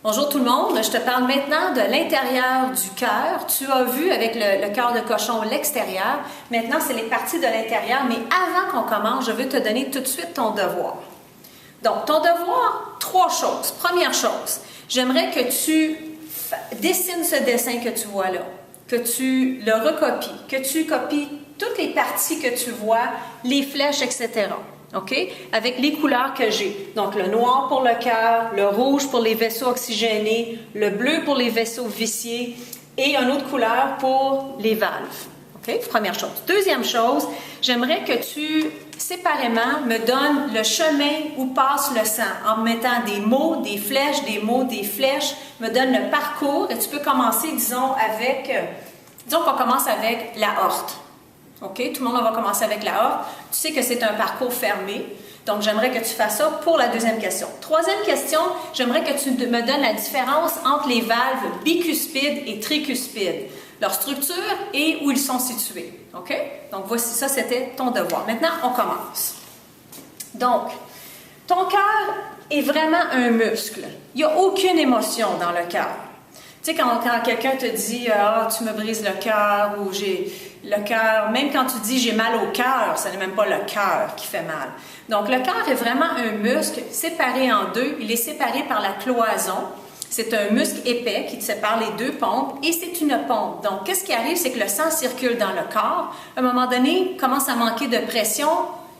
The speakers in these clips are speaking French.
Bonjour tout le monde, je te parle maintenant de l'intérieur du cœur. Tu as vu avec le cœur de cochon l'extérieur. Maintenant, c'est les parties de l'intérieur, mais avant qu'on commence, je veux te donner tout de suite ton devoir. Donc, ton devoir, 3 choses. Première chose, j'aimerais que tu dessines ce dessin que tu vois là, que tu le recopies, que tu copies toutes les parties que tu vois, les flèches, etc. OK? Avec les couleurs que j'ai. Donc, le noir pour le cœur, le rouge pour les vaisseaux oxygénés, le bleu pour les vaisseaux viciés et une autre couleur pour les valves. OK? Première chose. Deuxième chose, j'aimerais que tu, séparément, me donnes le chemin où passe le sang en me mettant des mots, des flèches, des mots, des flèches. Me donne le parcours et tu peux commencer, disons, avec... disons qu'on commence avec la aorte. OK? Tout le monde, on va commencer avec la aorte. Tu sais que c'est un parcours fermé. Donc, j'aimerais que tu fasses ça pour la deuxième question. Troisième question, j'aimerais que tu me donnes la différence entre les valves bicuspides et tricuspides, leur structure et où ils sont situés. OK? Donc, voici ça, c'était ton devoir. Maintenant, on commence. Donc, ton cœur est vraiment un muscle. Il n'y a aucune émotion dans le cœur. Tu sais, quand quelqu'un te dit « Ah, tu me brises le cœur » ou « j'ai le cœur », même quand tu dis « j'ai mal au cœur », ce n'est même pas le cœur qui fait mal. Donc, le cœur est vraiment un muscle séparé en deux. Il est séparé par la cloison. C'est un muscle épais qui te sépare les deux pompes et c'est une pompe. Donc, qu'est-ce qui arrive? C'est que le sang circule dans le corps. À un moment donné, il commence à manquer de pression.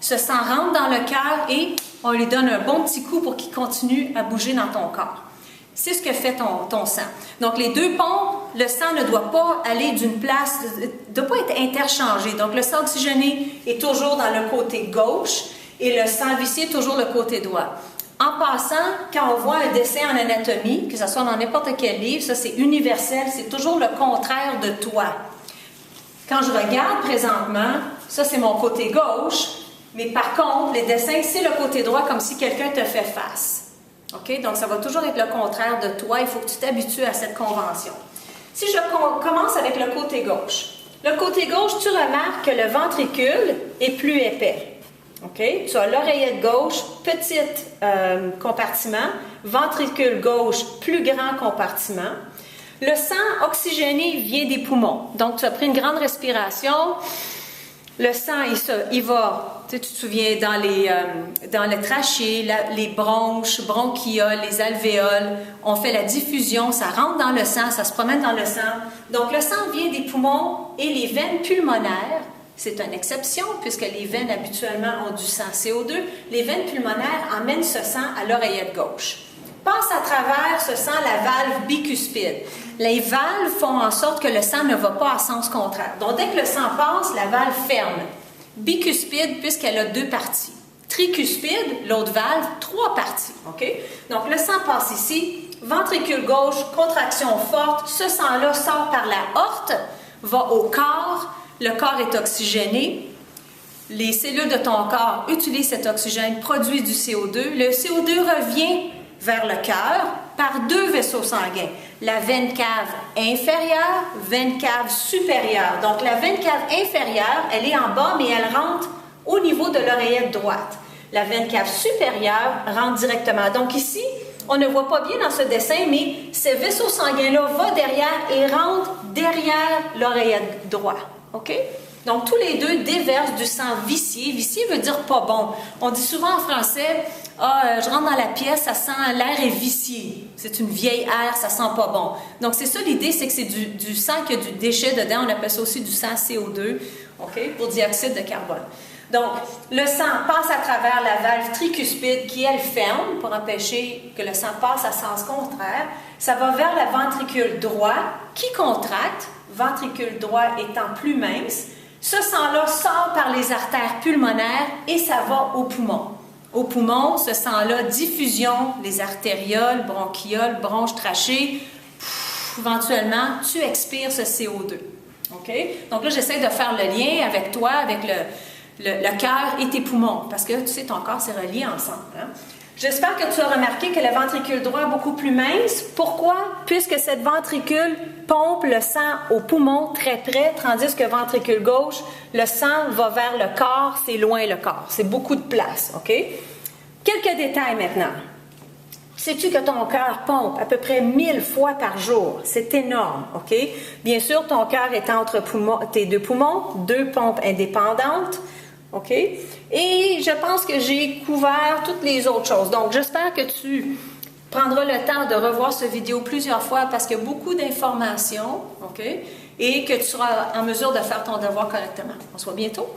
Ce sang rentre dans le cœur et on lui donne un bon petit coup pour qu'il continue à bouger dans ton corps. C'est ce que fait ton sang. Donc, les deux pompes, le sang ne doit pas aller d'une place, ne doit pas être interchangé. Donc, le sang oxygéné est toujours dans le côté gauche et le sang vicié toujours le côté droit. En passant, quand on voit un dessin en anatomie, que ce soit dans n'importe quel livre, ça c'est universel, c'est toujours le contraire de toi. Quand je regarde présentement, ça c'est mon côté gauche, mais par contre, les dessins, c'est le côté droit comme si quelqu'un te fait face. OK? Donc, ça va toujours être le contraire de toi. Il faut que tu t'habitues à cette convention. Si je commence avec le côté gauche. Le côté gauche, tu remarques que le ventricule est plus épais. OK? Tu as l'oreillette gauche, petit compartiment. Ventricule gauche, plus grand compartiment. Le sang oxygéné vient des poumons. Donc, tu as pris une grande respiration. Le sang, il va, tu te souviens, dans le trachée, les bronches, bronchioles, les alvéoles, on fait la diffusion, ça rentre dans le sang, ça se promène dans le sang. Donc, le sang vient des poumons et les veines pulmonaires, c'est une exception puisque les veines habituellement ont du sang CO2, les veines pulmonaires emmènent ce sang à l'oreillette gauche. Passe à travers ce sang la valve bicuspide. Les valves font en sorte que le sang ne va pas à sens contraire. Donc, dès que le sang passe, la valve ferme. Bicuspide, puisqu'elle a 2 parties. Tricuspide, l'autre valve, 3 parties. OK? Donc, le sang passe ici. Ventricule gauche, contraction forte. Ce sang-là sort par la aorte, va au corps. Le corps est oxygéné. Les cellules de ton corps utilisent cet oxygène, produisent du CO2. Le CO2 revient vers le cœur par 2 vaisseaux sanguins. La veine cave inférieure, veine cave supérieure. Donc, la veine cave inférieure, elle est en bas, mais elle rentre au niveau de l'oreillette droite. La veine cave supérieure rentre directement. Donc, ici, on ne voit pas bien dans ce dessin, mais ce vaisseau sanguin-là va derrière et rentre derrière l'oreillette droite. OK? Donc, tous les deux déversent du sang vicié. Vicié veut dire pas bon. On dit souvent en français, « Ah, je rentre dans la pièce, ça sent, l'air est vicié. C'est une vieille air, ça sent pas bon. » Donc, c'est ça l'idée, c'est que c'est du sang qui a du déchet dedans. On appelle ça aussi du sang CO2, OK, pour dioxyde de carbone. Donc, le sang passe à travers la valve tricuspide qui, elle, ferme pour empêcher que le sang passe à sens contraire. Ça va vers le ventricule droit qui contracte, ventricule droit étant plus mince. Ce sang-là sort par les artères pulmonaires et ça va au poumon. Au poumon, ce sang-là, diffusion, les artérioles, bronchioles, bronches, trachées, éventuellement, tu expires ce CO2. OK? Donc là, j'essaie de faire le lien avec toi, avec le cœur et tes poumons, parce que, tu sais, ton corps, c'est relié ensemble. Hein? J'espère que tu as remarqué que le ventricule droit est beaucoup plus mince. Pourquoi? Puisque cette ventricule pompe le sang au poumon très près, tandis que ventricule gauche, le sang va vers le corps, c'est loin le corps. C'est beaucoup de place, OK? Quelques détails maintenant. Sais-tu que ton cœur pompe à peu près 1000 fois par jour? C'est énorme, OK? Bien sûr, ton cœur est entre tes deux poumons, deux pompes indépendantes, OK? Et je pense que j'ai couvert toutes les autres choses. Donc, j'espère que tu prendras le temps de revoir cette vidéo plusieurs fois parce qu'il y a beaucoup d'informations, OK? Et que tu seras en mesure de faire ton devoir correctement. On se voit bientôt.